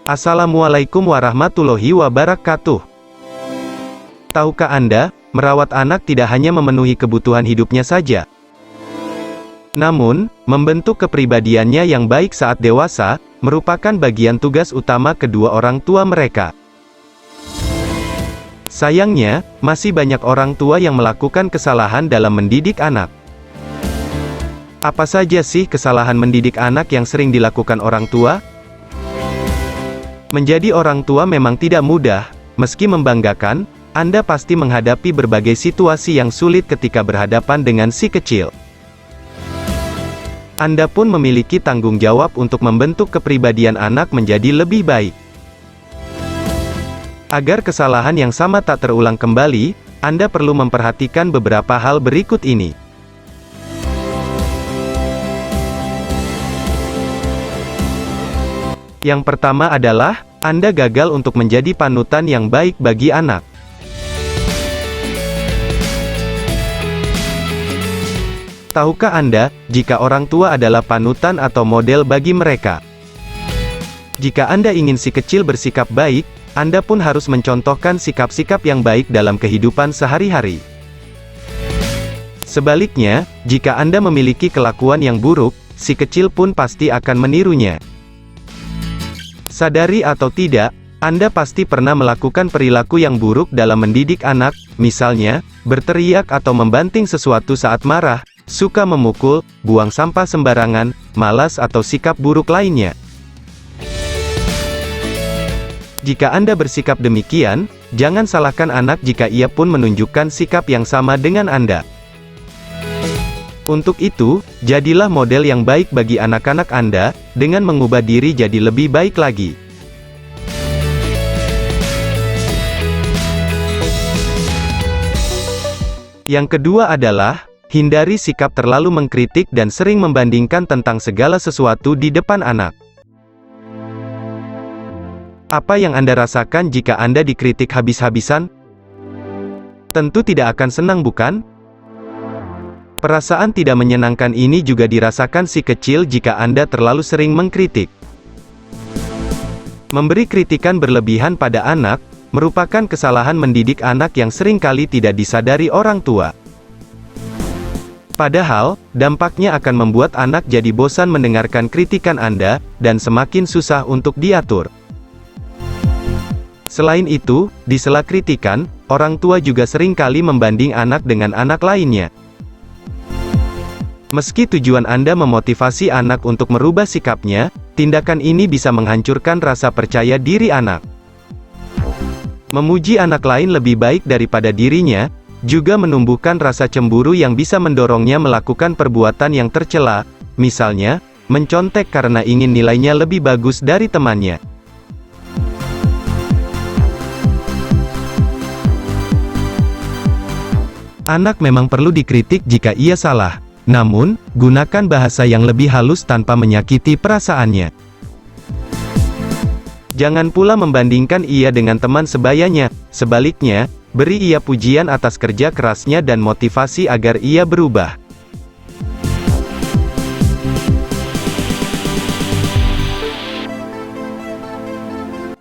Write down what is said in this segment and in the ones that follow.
Assalamualaikum warahmatullahi wabarakatuh. Tahukah Anda, merawat anak tidak hanya memenuhi kebutuhan hidupnya saja, namun, membentuk kepribadiannya yang baik saat dewasa, merupakan bagian tugas utama kedua orang tua mereka. Sayangnya, masih banyak orang tua yang melakukan kesalahan dalam mendidik anak. Apa saja sih kesalahan mendidik anak yang sering dilakukan orang tua? Menjadi orang tua memang tidak mudah, meski membanggakan, Anda pasti menghadapi berbagai situasi yang sulit ketika berhadapan dengan si kecil. Anda pun memiliki tanggung jawab untuk membentuk kepribadian anak menjadi lebih baik. Agar kesalahan yang sama tak terulang kembali, Anda perlu memperhatikan beberapa hal berikut ini. Yang pertama adalah, Anda gagal untuk menjadi panutan yang baik bagi anak. Tahukah Anda, jika orang tua adalah panutan atau model bagi mereka? Jika Anda ingin si kecil bersikap baik, Anda pun harus mencontohkan sikap-sikap yang baik dalam kehidupan sehari-hari. Sebaliknya, jika Anda memiliki kelakuan yang buruk, si kecil pun pasti akan menirunya. Sadari atau tidak, Anda pasti pernah melakukan perilaku yang buruk dalam mendidik anak, misalnya, berteriak atau membanting sesuatu saat marah, suka memukul, buang sampah sembarangan, malas atau sikap buruk lainnya. Jika Anda bersikap demikian, jangan salahkan anak jika ia pun menunjukkan sikap yang sama dengan Anda. Untuk itu, jadilah model yang baik bagi anak-anak Anda, dengan mengubah diri jadi lebih baik lagi. Yang kedua adalah, hindari sikap terlalu mengkritik dan sering membandingkan tentang segala sesuatu di depan anak. Apa yang Anda rasakan jika Anda dikritik habis-habisan? Tentu tidak akan senang, bukan? Perasaan tidak menyenangkan ini juga dirasakan si kecil jika Anda terlalu sering mengkritik. Memberi kritikan berlebihan pada anak, merupakan kesalahan mendidik anak yang seringkali tidak disadari orang tua. Padahal, dampaknya akan membuat anak jadi bosan mendengarkan kritikan Anda, dan semakin susah untuk diatur. Selain itu, di sela kritikan, orang tua juga seringkali membanding anak dengan anak lainnya. Meski tujuan Anda memotivasi anak untuk merubah sikapnya, tindakan ini bisa menghancurkan rasa percaya diri anak. Memuji anak lain lebih baik daripada dirinya, juga menumbuhkan rasa cemburu yang bisa mendorongnya melakukan perbuatan yang tercela, misalnya, mencontek karena ingin nilainya lebih bagus dari temannya. Anak memang perlu dikritik jika ia salah. Namun, gunakan bahasa yang lebih halus tanpa menyakiti perasaannya. Jangan pula membandingkan ia dengan teman sebayanya, sebaliknya, beri ia pujian atas kerja kerasnya dan motivasi agar ia berubah.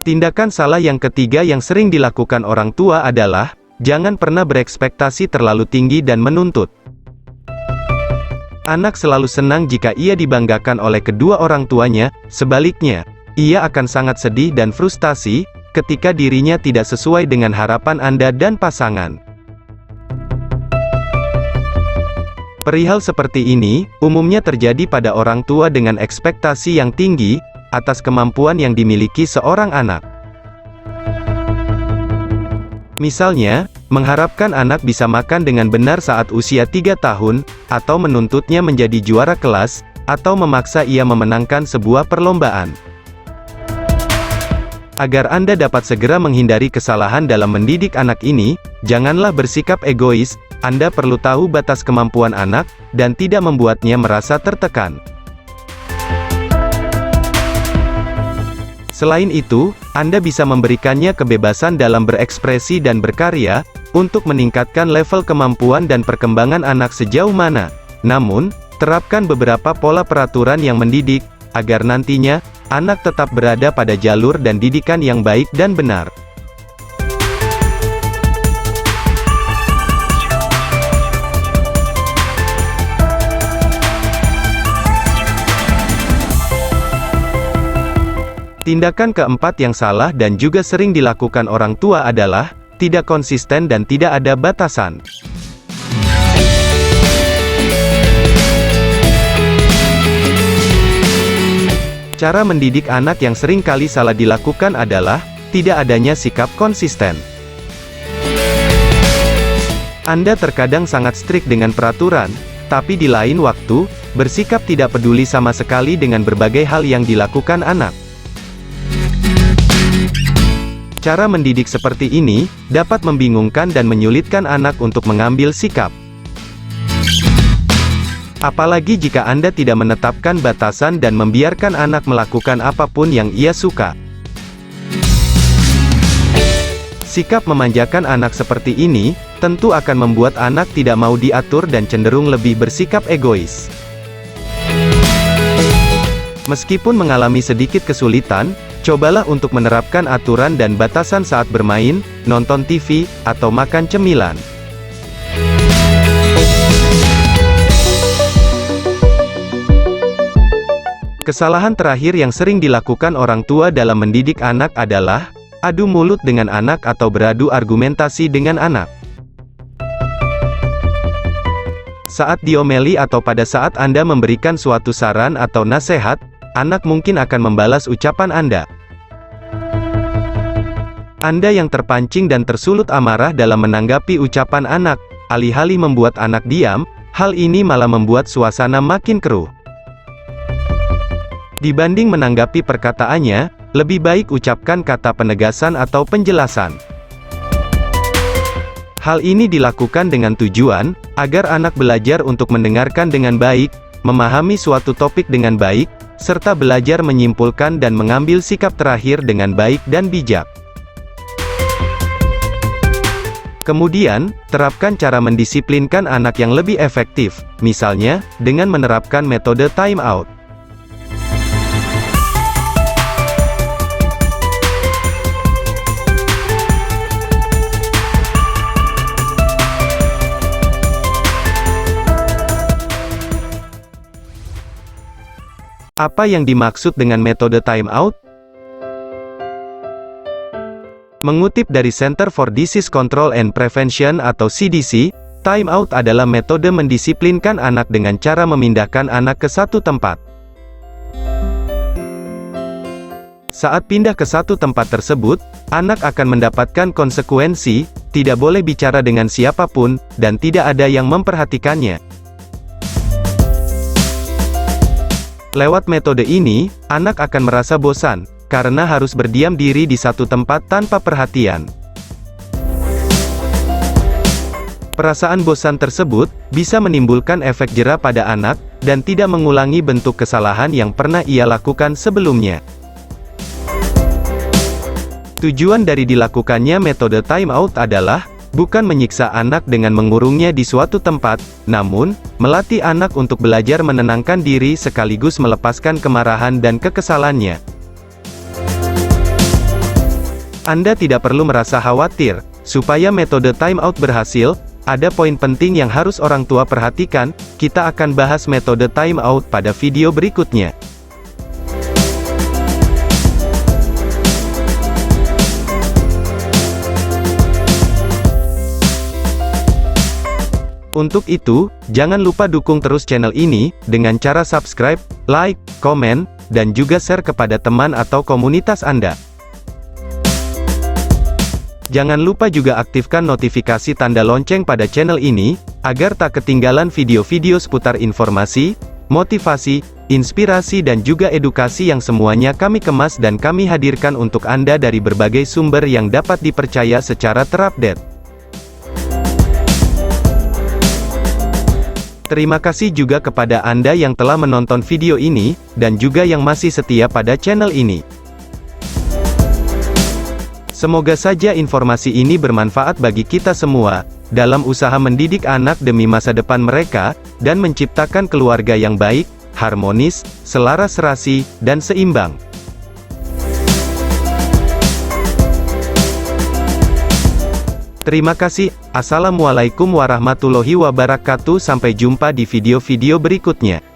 Tindakan salah yang ketiga yang sering dilakukan orang tua adalah, jangan pernah berekspektasi terlalu tinggi dan menuntut. Anak selalu senang jika ia dibanggakan oleh kedua orang tuanya, sebaliknya, ia akan sangat sedih dan frustasi, ketika dirinya tidak sesuai dengan harapan Anda dan pasangan. Perihal seperti ini, umumnya terjadi pada orang tua dengan ekspektasi yang tinggi, atas kemampuan yang dimiliki seorang anak. Misalnya, mengharapkan anak bisa makan dengan benar saat usia 3 tahun, atau menuntutnya menjadi juara kelas, atau memaksa ia memenangkan sebuah perlombaan. Agar Anda dapat segera menghindari kesalahan dalam mendidik anak ini, janganlah bersikap egois, Anda perlu tahu batas kemampuan anak, dan tidak membuatnya merasa tertekan. Selain itu, Anda bisa memberikannya kebebasan dalam berekspresi dan berkarya, untuk meningkatkan level kemampuan dan perkembangan anak sejauh mana. Namun, terapkan beberapa pola peraturan yang mendidik, agar nantinya, anak tetap berada pada jalur dan didikan yang baik dan benar. Tindakan keempat yang salah dan juga sering dilakukan orang tua adalah tidak konsisten dan tidak ada batasan. Cara mendidik anak yang sering kali salah dilakukan adalah tidak adanya sikap konsisten. Anda terkadang sangat strict dengan peraturan, tapi di lain waktu, bersikap tidak peduli sama sekali dengan berbagai hal yang dilakukan anak. Cara mendidik seperti ini, dapat membingungkan dan menyulitkan anak untuk mengambil sikap. Apalagi jika Anda tidak menetapkan batasan dan membiarkan anak melakukan apapun yang ia suka. Sikap memanjakan anak seperti ini, tentu akan membuat anak tidak mau diatur dan cenderung lebih bersikap egois. Meskipun mengalami sedikit kesulitan, cobalah untuk menerapkan aturan dan batasan saat bermain, nonton TV, atau makan cemilan. Kesalahan terakhir yang sering dilakukan orang tua dalam mendidik anak adalah adu mulut dengan anak atau beradu argumentasi dengan anak. Saat diomeli atau pada saat Anda memberikan suatu saran atau nasihat, anak mungkin akan membalas ucapan Anda. Anda yang terpancing dan tersulut amarah dalam menanggapi ucapan anak, alih-alih membuat anak diam, hal ini malah membuat suasana makin keruh. Dibanding menanggapi perkataannya, lebih baik ucapkan kata penegasan atau penjelasan. Hal ini dilakukan dengan tujuan, agar anak belajar untuk mendengarkan dengan baik, memahami suatu topik dengan baik, serta belajar menyimpulkan dan mengambil sikap terakhir dengan baik dan bijak. Kemudian, terapkan cara mendisiplinkan anak yang lebih efektif, misalnya, dengan menerapkan metode time out. Apa yang dimaksud dengan metode time out? Mengutip dari Center for Disease Control and Prevention atau CDC, time out adalah metode mendisiplinkan anak dengan cara memindahkan anak ke satu tempat. Saat pindah ke satu tempat tersebut, anak akan mendapatkan konsekuensi, tidak boleh bicara dengan siapapun, dan tidak ada yang memperhatikannya. Lewat metode ini, anak akan merasa bosan, karena harus berdiam diri di satu tempat tanpa perhatian. Perasaan bosan tersebut, bisa menimbulkan efek jera pada anak, dan tidak mengulangi bentuk kesalahan yang pernah ia lakukan sebelumnya. Tujuan dari dilakukannya metode time out adalah, bukan menyiksa anak dengan mengurungnya di suatu tempat, namun, melatih anak untuk belajar menenangkan diri sekaligus melepaskan kemarahan dan kekesalannya. Anda tidak perlu merasa khawatir, supaya metode time out berhasil, ada poin penting yang harus orang tua perhatikan, kita akan bahas metode time out pada video berikutnya. Untuk itu, jangan lupa dukung terus channel ini, dengan cara subscribe, like, komen, dan juga share kepada teman atau komunitas Anda. Jangan lupa juga aktifkan notifikasi tanda lonceng pada channel ini, agar tak ketinggalan video-video seputar informasi, motivasi, inspirasi dan juga edukasi yang semuanya kami kemas dan kami hadirkan untuk Anda dari berbagai sumber yang dapat dipercaya secara terupdate. Terima kasih juga kepada Anda yang telah menonton video ini, dan juga yang masih setia pada channel ini. Semoga saja informasi ini bermanfaat bagi kita semua, dalam usaha mendidik anak demi masa depan mereka, dan menciptakan keluarga yang baik, harmonis, selaras serasi, dan seimbang. Terima kasih. Assalamualaikum warahmatullahi wabarakatuh. Sampai jumpa di video-video berikutnya.